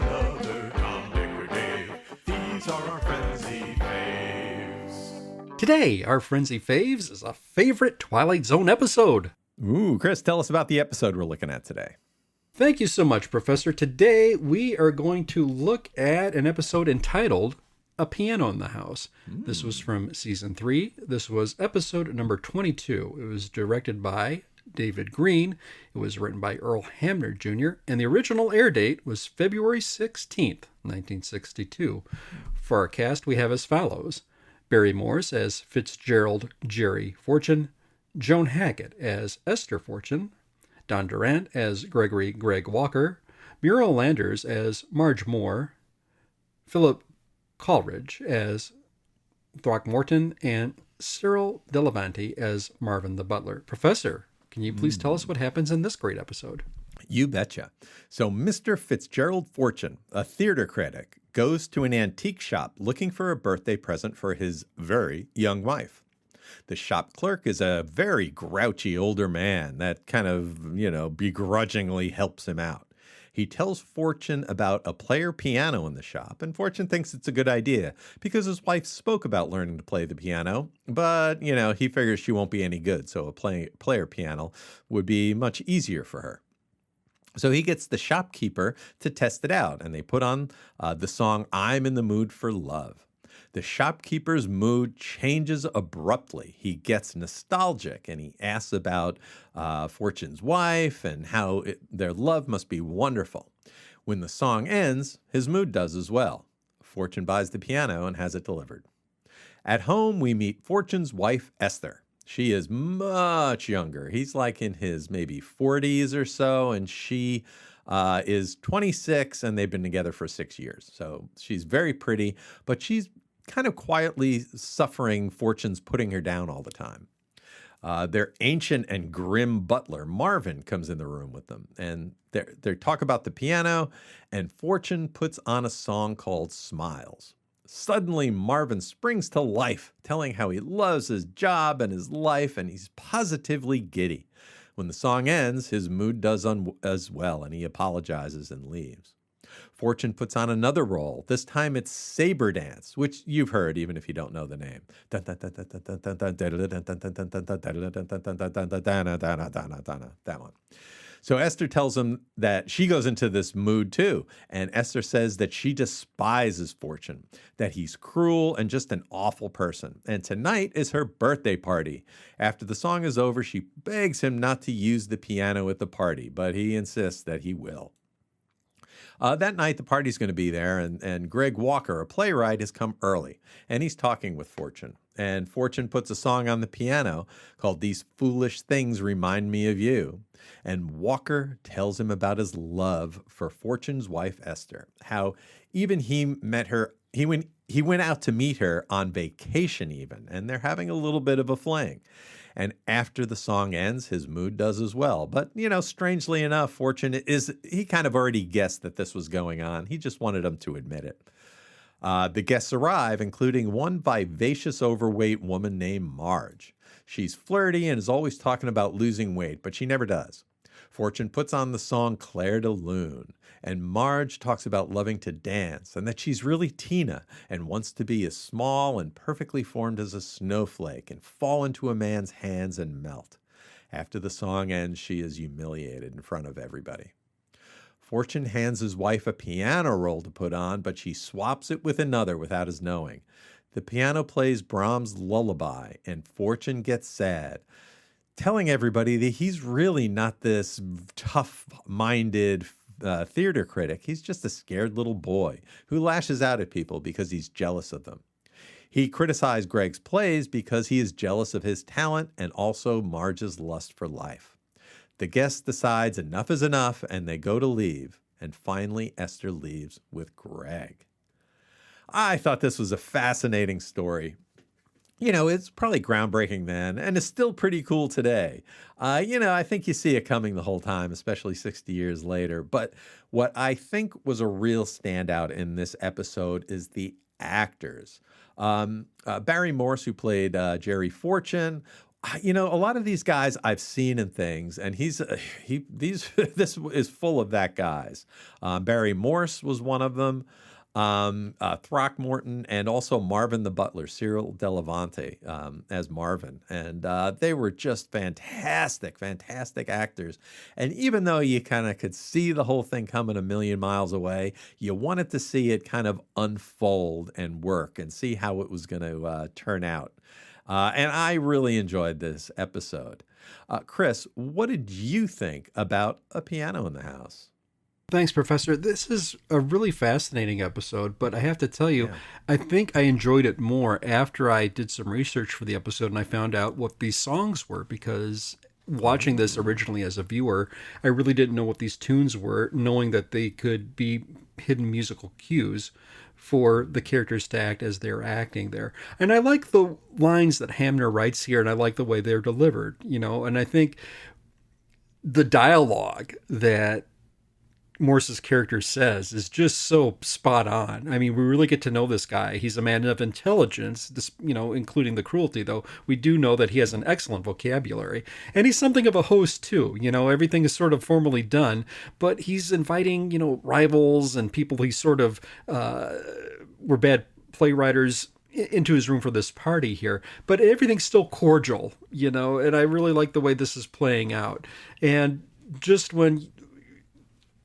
another Tom, Dick, or Dave. These are our Frenzy Faves. Today, our Frenzy Faves is a favorite Twilight Zone episode. Ooh, Chris, tell us about the episode we're looking at today. Thank you so much, Professor. Today, we are going to look at an episode entitled A Piano in the House. This was from Season 3. This was episode number 22. It was directed by David Green. It was written by Earl Hamner Jr., and the original air date was February 16th, 1962. For our cast, we have as follows: Barry Morse as Fitzgerald Gerry Fortune, Joan Hackett as Esther Fortune, Don Durant as Gregory Greg Walker, Muriel Landers as Marge Moore, Philip Coleridge as Throckmorton, and Cyril Delavanti as Marvin the Butler. Professor, can you please tell us what happens in this great episode? You betcha. So Mr. Fitzgerald Fortune, a theater critic, goes to an antique shop looking for a birthday present for his very young wife. The shop clerk is a very grouchy older man that kind of, begrudgingly helps him out. He tells Fortune about a player piano in the shop, and Fortune thinks it's a good idea because his wife spoke about learning to play the piano, but, he figures she won't be any good, so a player piano would be much easier for her. So he gets the shopkeeper to test it out, and they put on the song I'm in the Mood for Love. The shopkeeper's mood changes abruptly. He gets nostalgic, and he asks about Fortune's wife and how their love must be wonderful. When the song ends, his mood does as well. Fortune buys the piano and has it delivered. At home, we meet Fortune's wife, Esther. She is much younger. He's like in his maybe 40s or so, and she is 26, and they've been together for 6 years. So she's very pretty, but she's kind of quietly suffering Fortune's putting her down all the time. Their ancient and grim butler, Marvin, comes in the room with them, and they talk about the piano, and Fortune puts on a song called Smiles. Suddenly, Marvin springs to life, telling how he loves his job and his life, and he's positively giddy. When the song ends, his mood does as well, and he apologizes and leaves. Fortune puts on another role. This time it's Saber Dance, which you've heard even if you don't know the name. That one. So Esther tells him that she goes into this mood too. And Esther says that she despises Fortune, that he's cruel and just an awful person. And tonight is her birthday party. After the song is over, she begs him not to use the piano at the party, but he insists that he will. That night, the party's going to be there, and Greg Walker, a playwright, has come early, and he's talking with Fortune. And Fortune puts a song on the piano called These Foolish Things Remind Me of You. And Walker tells him about his love for Fortune's wife, Esther, how even he met her, he went out to meet her on vacation even, and they're having a little bit of a fling. And after the song ends, his mood does as well. But, strangely enough, Fortune he kind of already guessed that this was going on. He just wanted him to admit it. The guests arrive, including one vivacious, overweight woman named Marge. She's flirty and is always talking about losing weight, but she never does. Fortune puts on the song Clair de Lune, and Marge talks about loving to dance and that she's really Tina and wants to be as small and perfectly formed as a snowflake and fall into a man's hands and melt. After the song ends, she is humiliated in front of everybody. Fortune hands his wife a piano roll to put on, but she swaps it with another without his knowing. The piano plays Brahms' Lullaby, and Fortune gets sad, telling everybody that he's really not this tough-minded theater critic. He's just a scared little boy who lashes out at people because he's jealous of them. He criticized Greg's plays because he is jealous of his talent and also Marge's lust for life. The guest decides enough is enough, and they go to leave. And finally, Esther leaves with Greg. I thought this was a fascinating story. It's probably groundbreaking then, and it's still pretty cool today. I think you see it coming the whole time, especially 60 years later. But what I think was a real standout in this episode is the actors. Barry Morse, who played Gerry Fortune, A lot of these guys I've seen in things, and this is full of that guys. Barry Morse was one of them. Throckmorton, and also Marvin the Butler, Cyril Delavante as Marvin. And they were just fantastic actors. And even though you kind of could see the whole thing coming a million miles away, you wanted to see it kind of unfold and work and see how it was going to turn out. And I really enjoyed this episode. Chris, what did you think about A Piano in the House? Thanks, Professor. This is a really fascinating episode, but I have to tell you, I think I enjoyed it more after I did some research for the episode and I found out what these songs were, because watching this originally as a viewer, I really didn't know what these tunes were, knowing that they could be hidden musical cues for the characters to act as they're acting there. And I like the lines that Hamner writes here, and I like the way they're delivered, and I think the dialogue that Morse's character says is just so spot on. I mean, we really get to know this guy. He's a man of intelligence, including the cruelty, though we do know that he has an excellent vocabulary. And he's something of a host, too. Everything is sort of formally done, but he's inviting, rivals and people he sort of were bad playwriters into his room for this party here. But everything's still cordial, and I really like the way this is playing out. And just when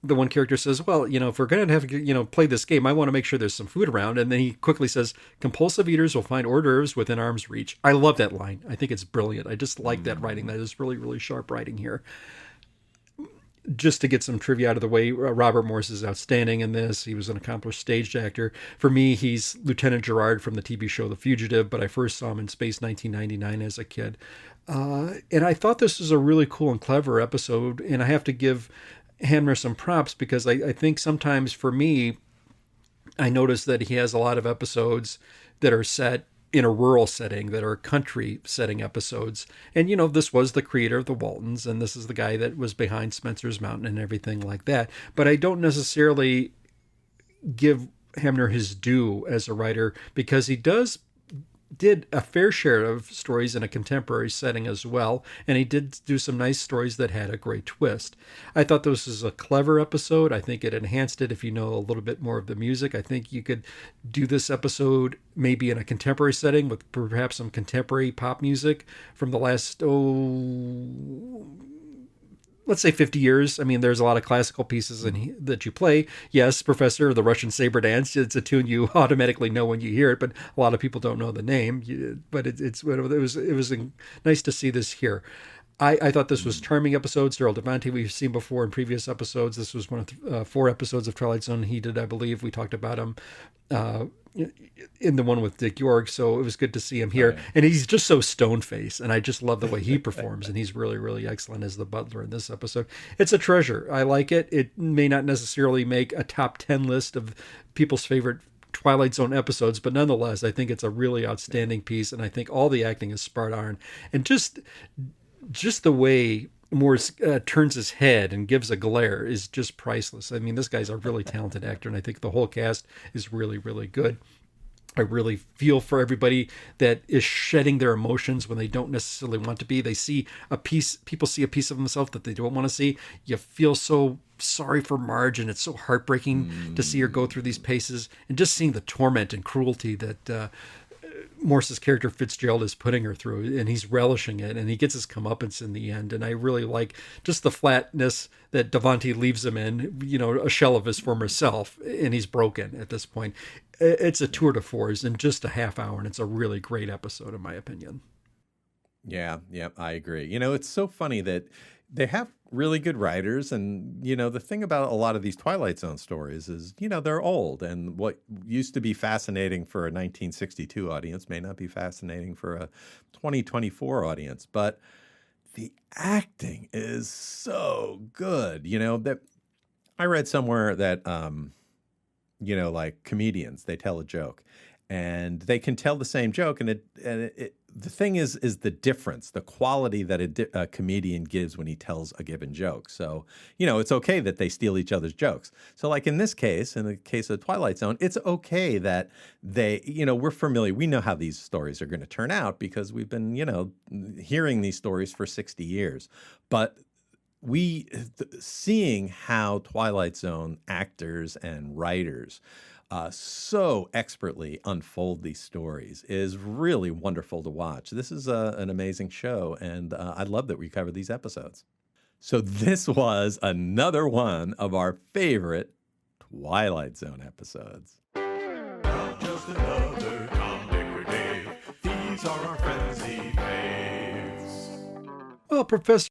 the one character says, well, if we're going to have, play this game, I want to make sure there's some food around. And then he quickly says, compulsive eaters will find hors d'oeuvres within arm's reach. I love that line. I think it's brilliant. I just like that writing. That is really, really sharp writing here. Just to get some trivia out of the way, Robert Morse is outstanding in this. He was an accomplished stage actor. For me, he's Lieutenant Gerard from the TV show The Fugitive, but I first saw him in Space 1999 as a kid. And I thought this was a really cool and clever episode. And I have to give Hamner some props, because I think sometimes for me, I notice that he has a lot of episodes that are set in a rural setting, that are country setting episodes. And, this was the creator of the Waltons, and this is the guy that was behind Spencer's Mountain and everything like that. But I don't necessarily give Hamner his due as a writer, because he did a fair share of stories in a contemporary setting as well, and he did do some nice stories that had a great twist. I thought this was a clever episode. I think it enhanced it if you know a little bit more of the music. I think you could do this episode maybe in a contemporary setting with perhaps some contemporary pop music from the last, let's say 50 years. I mean, there's a lot of classical pieces that you play. Yes, Professor, the Russian Saber Dance, it's a tune you automatically know when you hear it, but a lot of people don't know the name. But it was nice to see this here. I thought this was charming episode. Cyril Devante we've seen before in previous episodes. This was one of 4 episodes of Twilight Zone he did, I believe. We talked about him in the one with Dick York, so it was good to see him here. And he's just so stone-faced, and I just love the way he performs, and he's really, really excellent as the butler in this episode. It's a treasure. I like it. It may not necessarily make a top 10 list of people's favorite Twilight Zone episodes, but nonetheless, I think it's a really outstanding piece, and I think all the acting is spot on. And just the way Morse turns his head and gives a glare is just priceless. I mean, this guy's a really talented actor, and I think the whole cast is really, really good. I really feel for everybody that is shedding their emotions when they don't necessarily want to be. They see a piece, people see a piece of themselves that they don't want to see. You feel so sorry for Marge, and it's so heartbreaking to see her go through these paces, and just seeing the torment and cruelty that Morse's character Fitzgerald is putting her through, and he's relishing it, and he gets his comeuppance in the end. And I really like just the flatness that Devante leaves him in, a shell of his former self, and he's broken at this point. It's a tour de force in just a half hour, and it's a really great episode, in my opinion. Yeah, I agree. It's so funny that they have really good writers. And, the thing about a lot of these Twilight Zone stories is, they're old. And what used to be fascinating for a 1962 audience may not be fascinating for a 2024 audience. But the acting is so good. That I read somewhere that, like comedians, they tell a joke. And they can tell the same joke, and the thing is the difference, the quality that a comedian gives when he tells a given joke. So, it's okay that they steal each other's jokes. So like in this case, in the case of Twilight Zone, it's okay that they, we're familiar. We know how these stories are going to turn out because we've been, hearing these stories for 60 years. But seeing how Twilight Zone actors and writers so expertly unfold these stories is really wonderful to watch. This is an amazing show, and I love that we covered these episodes. So this was another one of our favorite Twilight Zone episodes. Not just another Tom, Dick, or Dave. These are our frenzy faves. Well, Professor,